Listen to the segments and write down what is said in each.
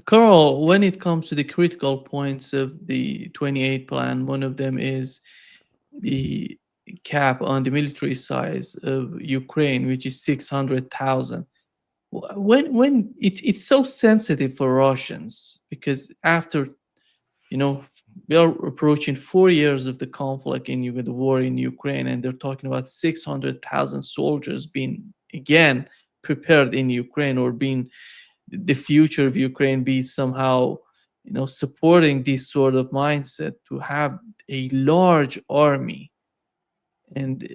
Carl, when it comes to the critical points of the 28 plan, one of them is the cap on the military size of Ukraine, which is 600,000. When it's so sensitive for Russians, because after, you know, we are approaching 4 years of the conflict in the war in Ukraine, and they're talking about 600,000 soldiers being again prepared in Ukraine, or being the future of Ukraine, be somehow, supporting this sort of mindset to have a large army. And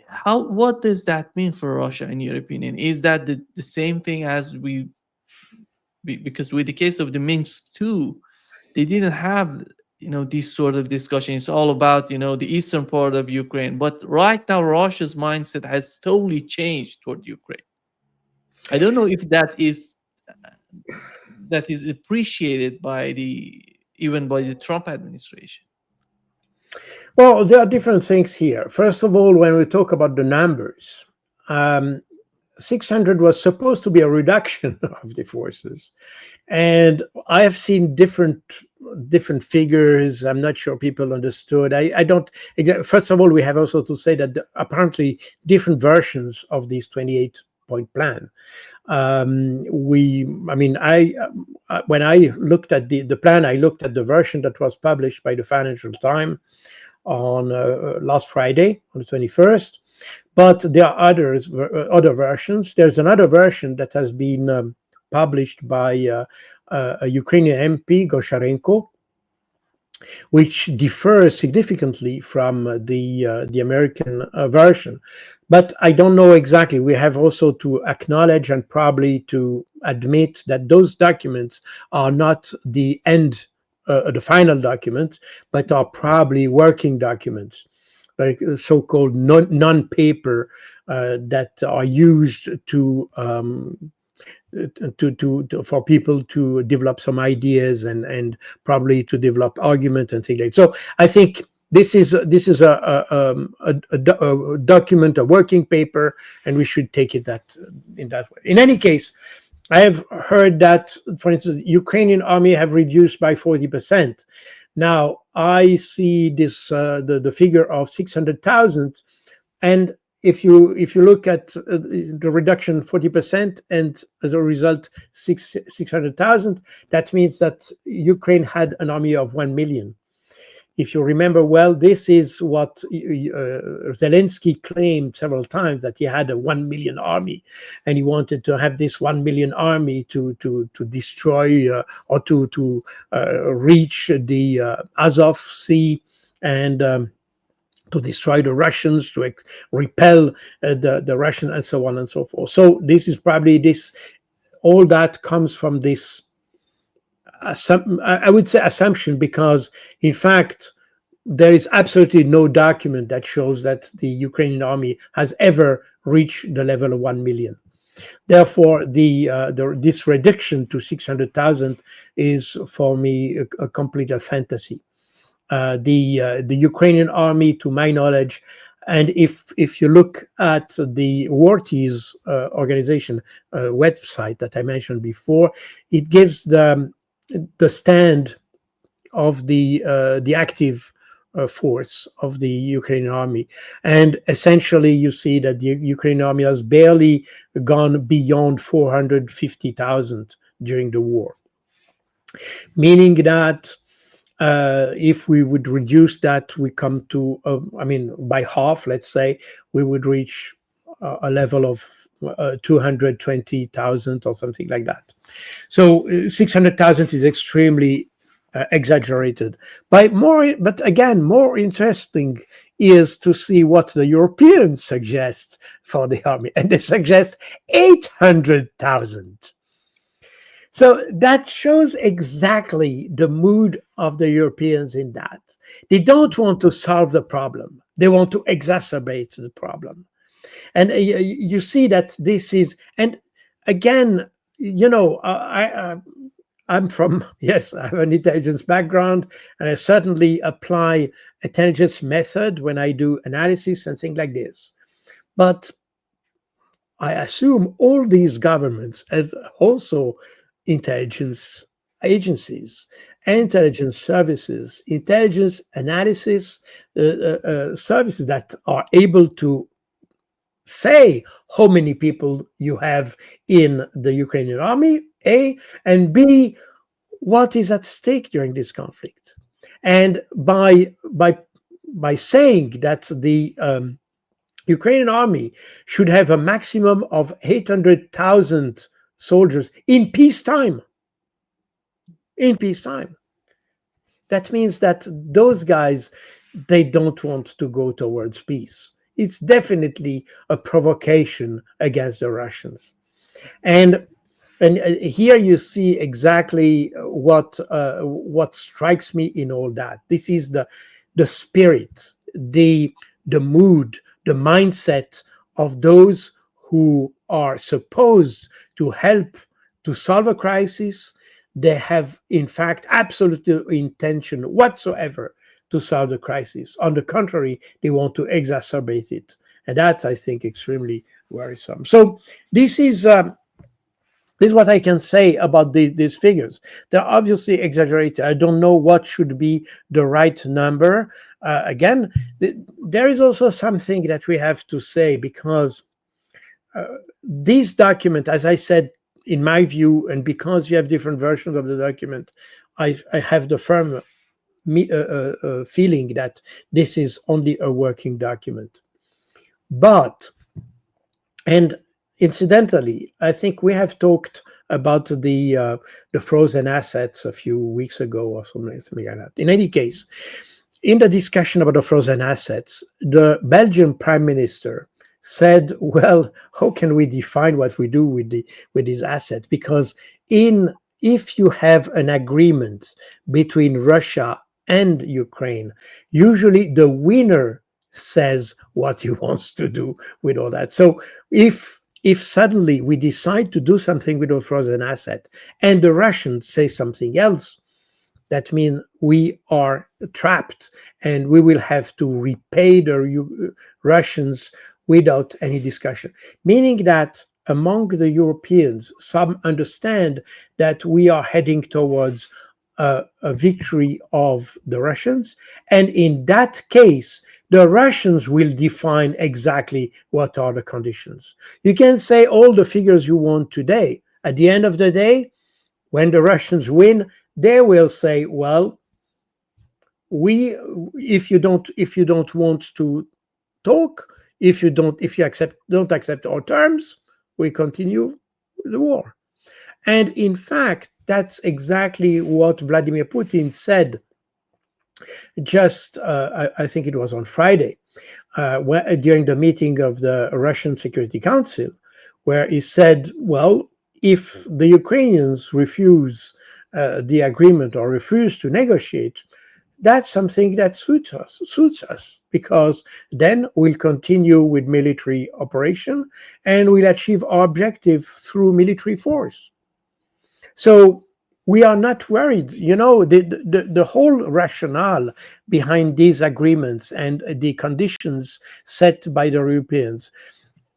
how, what does that mean for Russia, in your opinion? Is that the same thing as because with the case of the Minsk 2, they didn't have, this sort of discussion. It's all about, the eastern part of Ukraine. But right now, Russia's mindset has totally changed toward Ukraine. I don't know if that is appreciated by the even by the Trump administration. Well, there are different things here. First of all, when we talk about the numbers, um, 600 was supposed to be a reduction of the forces, and I have seen different figures. I'm not sure people understood. I don't. First of all, we have also to say that apparently different versions of this 28-point plan. I mean, when I looked at the plan, I looked at the version that was published by the Financial Times on last Friday, on the 21st. But there are other versions. There's another version that has been published by a Ukrainian MP, Gosharenko, which differs significantly from the American version. But I don't know exactly. We have also to acknowledge and probably to admit that those documents are not the final document, but are probably working documents, like so-called non-paper that are used for people to develop some ideas and probably to develop argument and things like that. So I think this is a document, a working paper, and we should take it that in that way. In any case, I have heard that, for instance, Ukrainian army have reduced by 40%. Now I see this the figure of 600,000, and if you look at the reduction 40%, and as a result 600,000, that means that Ukraine had an army of 1 million. If you remember well, this is what Zelensky claimed several times, that he had a 1 million army, and he wanted to have this 1 million army to destroy or to reach the Azov Sea, and to destroy the Russians, to repel the Russians, and so on and so forth. So this is probably this. All that comes from this, I would say, assumption, because in fact there is absolutely no document that shows that the Ukrainian army has ever reached the level of 1 million. Therefore, this reduction to 600,000 is for me a complete fantasy. The Ukrainian army, to my knowledge, and if you look at the Warties organization website that I mentioned before, it gives the stand of the active force of the Ukrainian army, and essentially you see that the Ukrainian army has barely gone beyond 450,000 during the war, meaning that if we would reduce that, we come to, by half, let's say, we would reach a level of 220,000 or something like that. So 600,000 is extremely exaggerated. But again, more interesting is to see what the Europeans suggest for the army, and they suggest 800,000. So that shows exactly the mood of the Europeans in that. They don't want to solve the problem. They want to exacerbate the problem. And you see that this is, and again, I'm from, yes, I have an intelligence background, and I certainly apply intelligence method when I do analysis and things like this. But I assume all these governments have also intelligence agencies, intelligence services, intelligence analysis services that are able to say how many people you have in the Ukrainian army, A, and B, what is at stake during this conflict. And by saying that the Ukrainian army should have a maximum of 800,000 soldiers in peacetime, in peacetime, that means that those guys, they don't want to go towards peace. It's definitely a provocation against the Russians. And here you see exactly what strikes me in all that. This is the spirit, the mood, the mindset of those who are supposed to help to solve a crisis. They have, in fact, absolute intention whatsoever to solve the crisis. On the contrary, they want to exacerbate it, and that's, I think, extremely worrisome. So this is. This is what I can say about these figures. They're obviously exaggerated. I don't know what should be the right number. Again, there is also something that we have to say, because this document, as I said, in my view, and because you have different versions of the document, I have the firm feeling that this is only a working document. But, and incidentally, I think we have talked about the frozen assets a few weeks ago or something like that. In any case, in the discussion about the frozen assets, the Belgian Prime Minister said, "Well, how can we define what we do with these assets? Because if you have an agreement between Russia and Ukraine, usually the winner says what he wants to do with all that. So if suddenly we decide to do something with a frozen asset and the Russians say something else, that means we are trapped and we will have to repay the Russians without any discussion." Meaning that among the Europeans, some understand that we are heading towards a victory of the Russians. And in that case, the Russians will define exactly what are the conditions. You can say all the figures you want today. At the end of the day, when the Russians win, they will say, "Well, if you don't want to talk, if you don't accept our terms, we continue the war." And in fact, that's exactly what Vladimir Putin said just, I think it was on Friday, during the meeting of the Russian Security Council, where he said, "Well, if the Ukrainians refuse the agreement or refuse to negotiate, that's something that suits us, because then we'll continue with military operation and we'll achieve our objective through military force." So we are not worried. The whole rationale behind these agreements and the conditions set by the Europeans,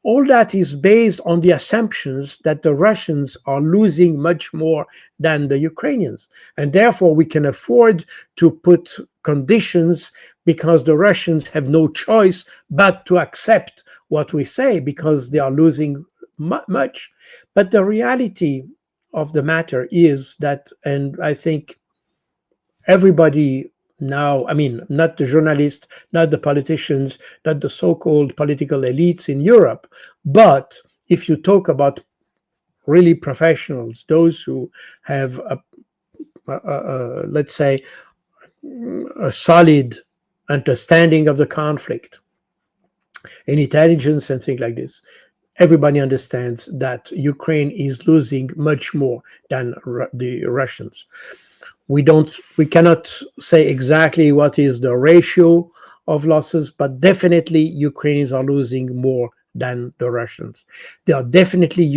all that is based on the assumptions that the Russians are losing much more than the Ukrainians. And therefore, we can afford to put conditions, because the Russians have no choice but to accept what we say, because they are losing much. But the reality of the matter is that, and I think everybody now, I mean, not the journalists, not the politicians, not the so-called political elites in Europe, but if you talk about really professionals, those who have let's say, a solid understanding of the conflict in intelligence and things like this, everybody understands that Ukraine is losing much more than the Russians. We cannot say exactly what is the ratio of losses, but definitely Ukrainians are losing more than the Russians. They are definitely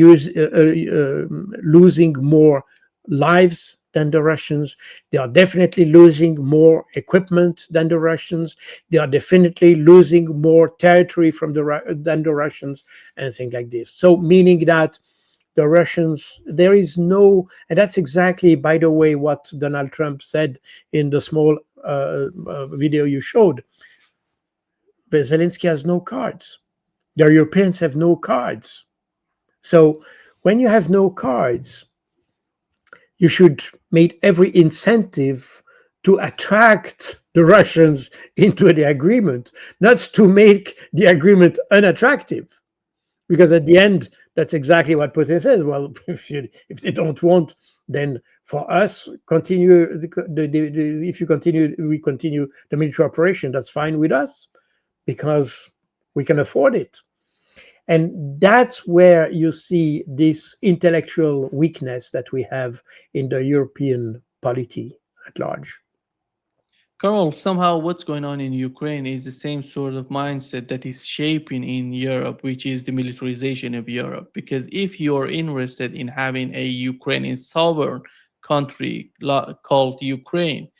losing more lives than the Russians. They are definitely losing more equipment than the Russians. They are definitely losing more territory than the Russians, and things like this. So meaning that the Russians, there is no, and that's exactly, by the way, what Donald Trump said in the small video you showed. But Zelensky has no cards. The Europeans have no cards. So when you have no cards, you should make every incentive to attract the Russians into the agreement, not to make the agreement unattractive. Because at the end, that's exactly what Putin says. Well, if they don't want, then for us, continue. If you continue, we continue the military operation. That's fine with us because we can afford it. And that's where you see this intellectual weakness that we have in the European polity at large. Carl, somehow what's going on in Ukraine is the same sort of mindset that is shaping in Europe, which is the militarization of Europe. Because if you're interested in having a Ukrainian sovereign country called Ukraine,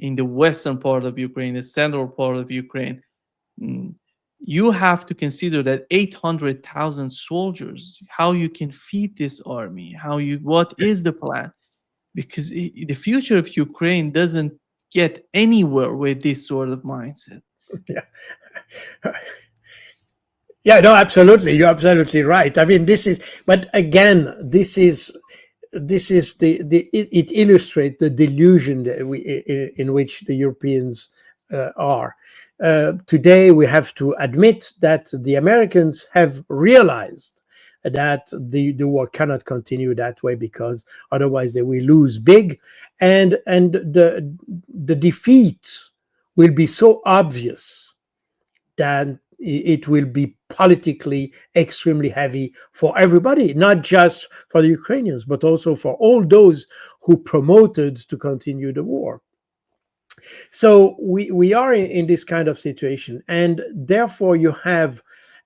in the western part of Ukraine, the central part of Ukraine, mm, you have to consider that 800,000 soldiers, how you can feed this army, what is the plan? Because the future of Ukraine doesn't get anywhere with this sort of mindset. Yeah. Yeah, no, absolutely. You're absolutely right. I mean, this is, but again, this is it illustrates the delusion that in which the Europeans are. Today, we have to admit that the Americans have realized that the war cannot continue that way because otherwise they will lose big, and the defeat will be so obvious that it will be politically extremely heavy for everybody, not just for the Ukrainians, but also for all those who promoted to continue the war. So we are in this kind of situation. And therefore, you have,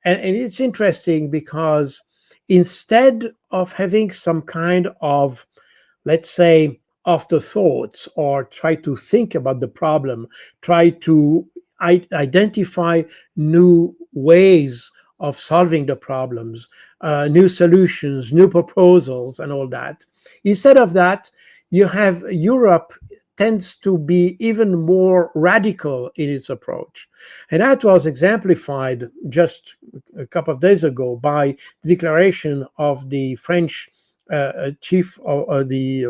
and it's interesting because instead of having some kind of, let's say, afterthoughts or try to think about the problem, try to identify new ways of solving the problems, new solutions, new proposals, and all that. Instead of that, you have Europe tends to be even more radical in its approach. And that was exemplified just a couple of days ago by the declaration of the French chief of the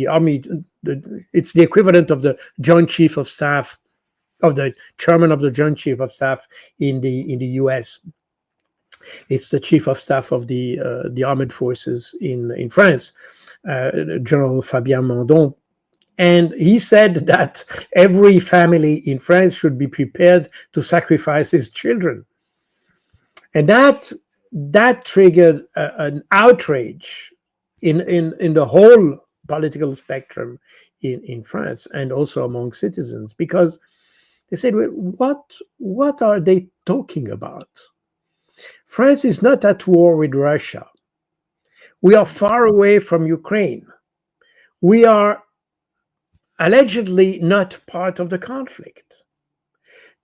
army. It's the equivalent of the Joint Chief of Staff, of the chairman of the Joint Chief of Staff in the U.S. It's the Chief of Staff of the armed forces in France, General Fabien Mandon. And he said that every family in France should be prepared to sacrifice his children. And that triggered an outrage in the whole political spectrum in France and also among citizens, because they said, well, what are they talking about? France is not at war with Russia. We are far away from Ukraine. We are allegedly not part of the conflict.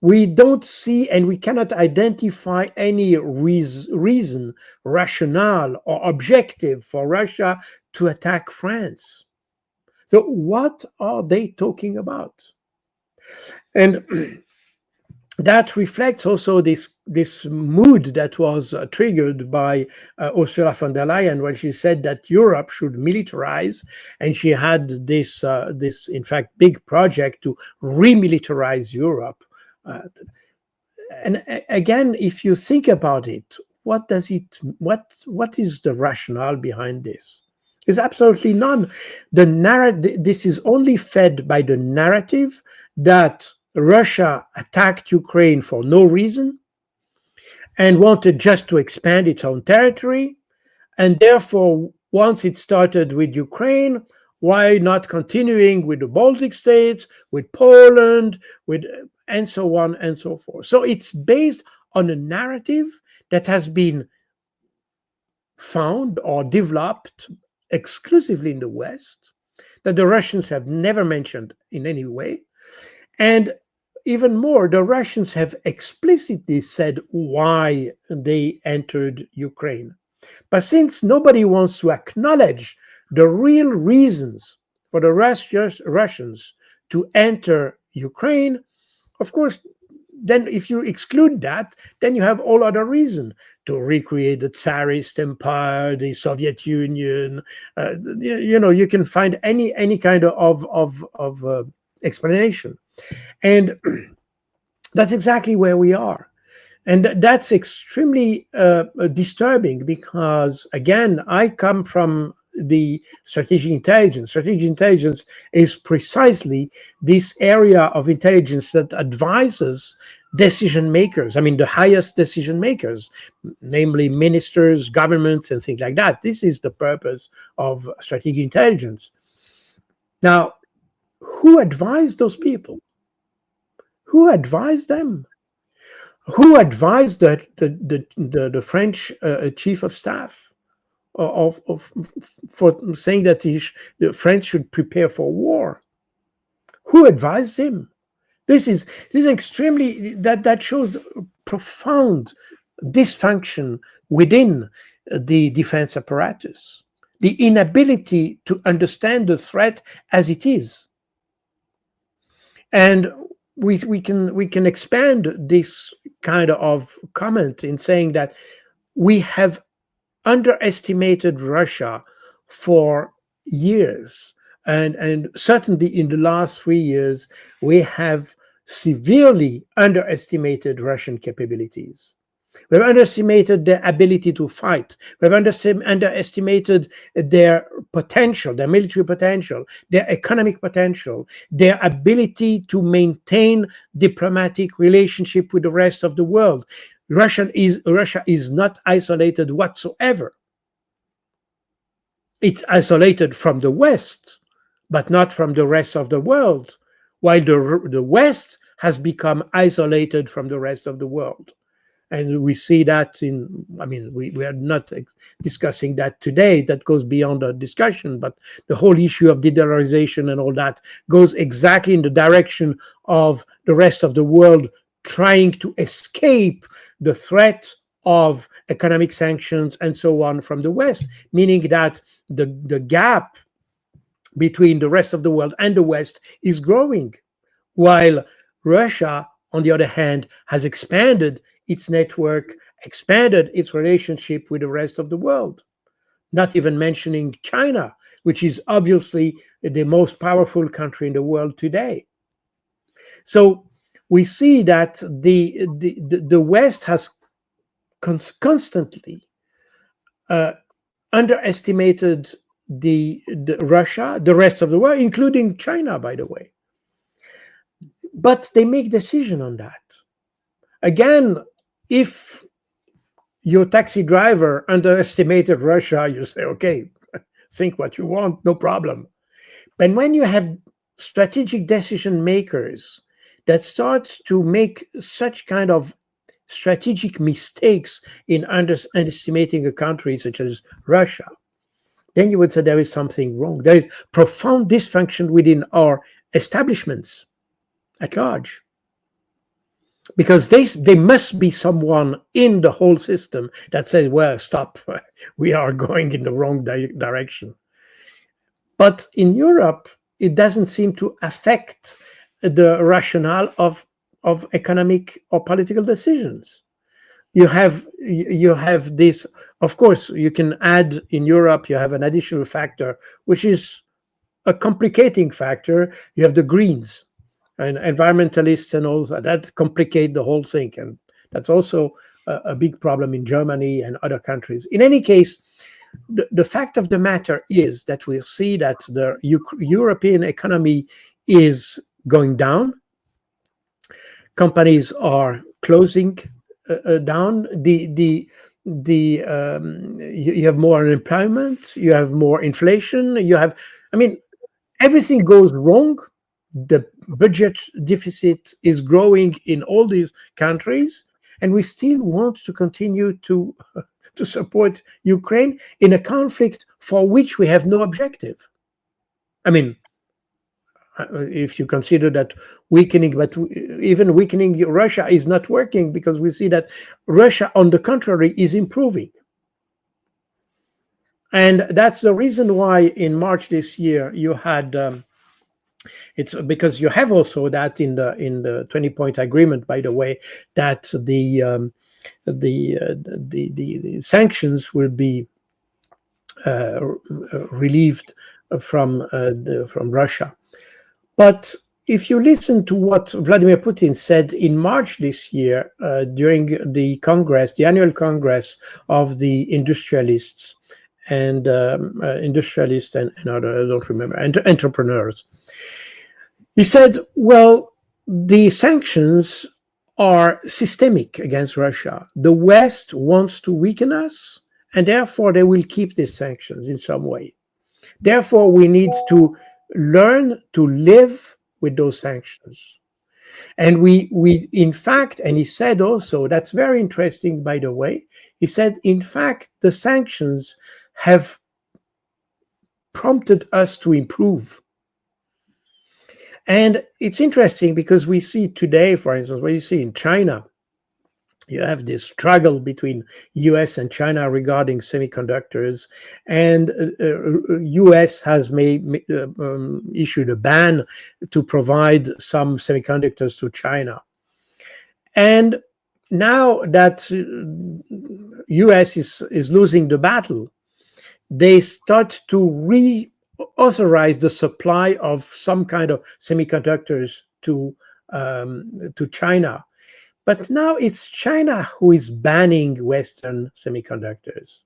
We don't see and we cannot identify any reason, rationale, or objective for Russia to attack France. So, what are they talking about? And that reflects also this mood that was triggered by Ursula von der Leyen when she said that Europe should militarize, and she had this in fact big project to remilitarize Europe. And again, if you think about it, what is the rationale behind this? There's absolutely none. This is only fed by the narrative that Russia attacked Ukraine for no reason and wanted just to expand its own territory. And therefore, once it started with Ukraine, why not continuing with the Baltic states, with Poland, and so on and so forth. So it's based on a narrative that has been found or developed exclusively in the West, that the Russians have never mentioned in any way. And even more, the Russians have explicitly said why they entered Ukraine. But since nobody wants to acknowledge the real reasons for the Russians to enter Ukraine, of course, then if you exclude that, then you have all other reason to recreate the Tsarist Empire, the Soviet Union. You can find any kind of explanation, and that's exactly where we are. And that's extremely disturbing because, again, I come from the strategic intelligence. Strategic intelligence is precisely this area of intelligence that advises decision makers. I mean, the highest decision makers, namely ministers, governments, and things like that. This is the purpose of strategic intelligence. Now, who advised those people? Who advised them? Who advised the French chief of staff for saying that the French should prepare for war? Who advised him? This is extremely that shows profound dysfunction within the defense apparatus, the inability to understand the threat as it is. And we can expand this kind of comment in saying that we have underestimated Russia for years, and certainly in the last 3 years we have severely underestimated Russian capabilities. We've underestimated their ability to fight. We've underestimated their potential, their military potential, their economic potential, their ability to maintain diplomatic relationship with the rest of the world. Russia is not isolated whatsoever. It's isolated from the West, but not from the rest of the world, while the West has become isolated from the rest of the world. And we see that we are not discussing that today. That goes beyond our discussion. But the whole issue of de-dollarization and all that goes exactly in the direction of the rest of the world trying to escape the threat of economic sanctions and so on from the West, meaning that the gap between the rest of the world and the West is growing, while Russia, on the other hand, has expanded its network, expanded its relationship with the rest of the world, not even mentioning China, which is obviously the most powerful country in the world today. So we see that the West has constantly underestimated the Russia, the rest of the world, including China, by the way. But they make decision on that. Again, if your taxi driver underestimated Russia, you say, okay, think what you want, no problem. But when you have strategic decision makers that start to make such kind of strategic mistakes in underestimating a country such as Russia, then you would say there is something wrong. There is profound dysfunction within our establishments at large. Because there must be someone in the whole system that says, well, stop, we are going in the wrong direction. But in Europe, it doesn't seem to affect the rationale of economic or political decisions. You have this, of course, you can add in Europe, you have an additional factor, which is a complicating factor. You have the Greens and environmentalists and all that complicate the whole thing. And that's also a big problem in Germany and other countries. In any case, the fact of the matter is that we see that the European economy is going down. Companies are closing down. You have more unemployment. You have more inflation. Everything goes wrong. The budget deficit is growing in all these countries, and we still want to continue to support Ukraine in a conflict for which we have no objective. If you consider that weakening, but even weakening Russia is not working, because we see that Russia, on the contrary, is improving. And that's the reason why in March this year you had it's because you have also that in the 20-point agreement, by the way, that the sanctions will be relieved from Russia. But if you listen to what Vladimir Putin said in March this year during the Congress, the annual Congress of the industrialists and and other, I don't remember, entrepreneurs, he said, well, the sanctions are systemic against Russia. The West wants to weaken us, and therefore they will keep these sanctions in some way. Therefore, we need to learn to live with those sanctions. And we in fact, and he said also, that's very interesting, by the way, he said, in fact, the sanctions have prompted us to improve. And it's interesting because we see today, for instance, what you see in China, you have this struggle between US and China regarding semiconductors, and US has issued a ban to provide some semiconductors to China. And now that US is losing the battle, they start to reauthorize the supply of some kind of semiconductors to China. But now it's China who is banning Western semiconductors.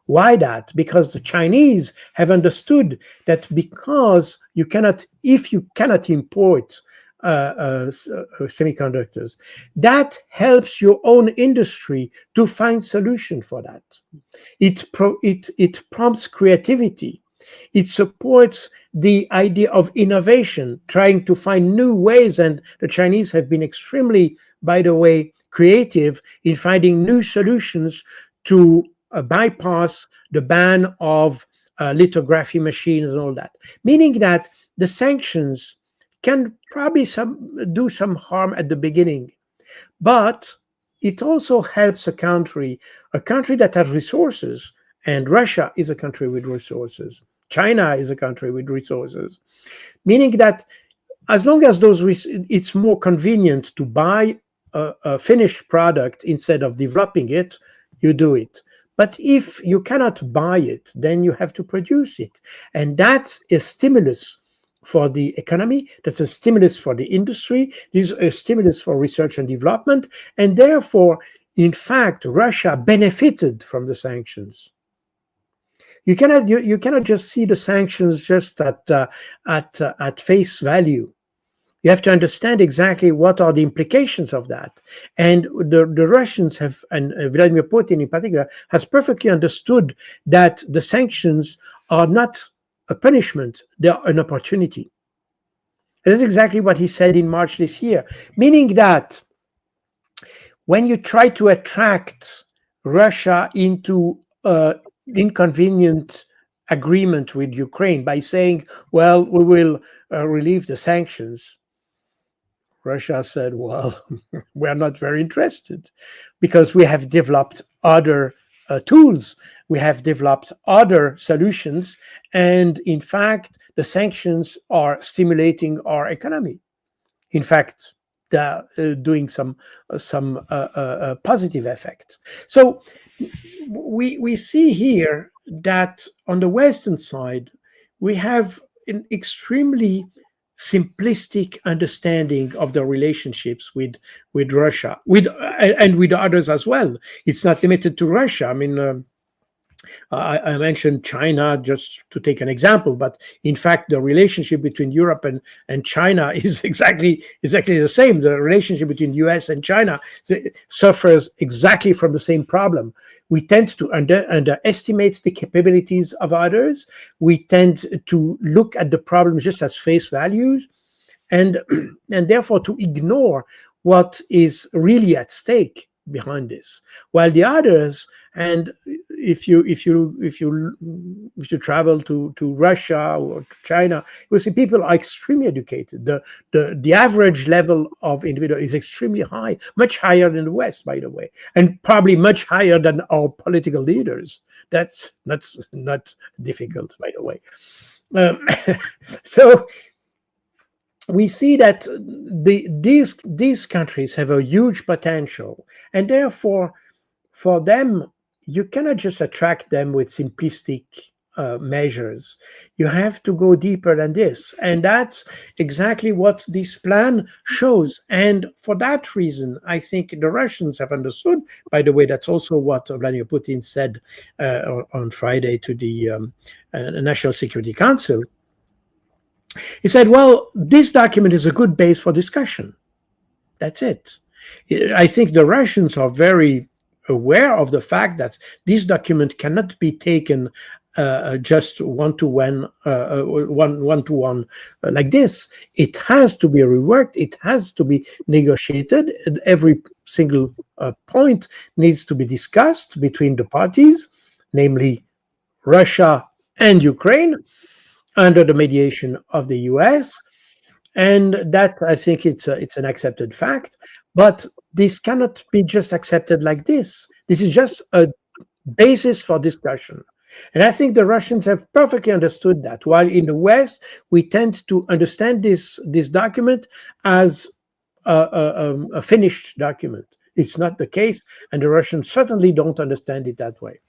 Why that? Because the Chinese have understood that because if you cannot import semiconductors, that helps your own industry to find solution for that. It prompts creativity. It supports the idea of innovation, trying to find new ways. And the Chinese have been extremely, by the way, creative in finding new solutions to bypass the ban of lithography machines and all that. Meaning that the sanctions can probably do some harm at the beginning, but it also helps a country that has resources. And Russia is a country with resources. China is a country with resources, meaning that as long as it's more convenient to buy a finished product instead of developing it, you do it. But if you cannot buy it, then you have to produce it. And that's a stimulus for the economy. That's a stimulus for the industry. This is a stimulus for research and development. And therefore, in fact, Russia benefited from the sanctions. You cannot just see the sanctions just at face value. You have to understand exactly what are the implications of that. And the Russians have, and Vladimir Putin in particular, has perfectly understood that the sanctions are not a punishment, they are an opportunity. And that's exactly what he said in March this year, meaning that when you try to attract Russia into inconvenient agreement with Ukraine by saying, well, we will relieve the sanctions, Russia said, well, we're not very interested because we have developed other tools. We have developed other solutions. And in fact, the sanctions are stimulating our economy. In fact, they're doing some positive effects. So we see here that on the Western side, we have an extremely simplistic understanding of the relationships with Russia, and with others as well. It's not limited to Russia. I mean, I mentioned China just to take an example, but in fact, the relationship between Europe and China is exactly the same. The relationship between US and China suffers exactly from the same problem. We tend to underestimate the capabilities of others. We tend to look at the problems just as face values, and therefore to ignore what is really at stake behind this. While the others, and if you travel to Russia or to China, you will see people are extremely educated. The average level of individual is extremely high, much higher than the West, by the way, and probably much higher than our political leaders. That's not difficult, by the way. Um, so we see that these countries have a huge potential, and therefore, for them, you cannot just attract them with simplistic measures. You have to go deeper than this, and that's exactly what this plan shows. And for that reason, I think the Russians have understood. By the way, that's also what Vladimir Putin said on Friday to the National Security Council. He said, well, this document is a good base for discussion. That's it. I think the Russians are very aware of the fact that this document cannot be taken just one to one like this. It has to be reworked. It has to be negotiated. Every single point needs to be discussed between the parties, namely Russia and Ukraine, under the mediation of the US. And that, I think, it's an accepted fact. But this cannot be just accepted like this. This is just a basis for discussion. And I think the Russians have perfectly understood that. While in the West, we tend to understand this document as a finished document. It's not the case, and the Russians certainly don't understand it that way.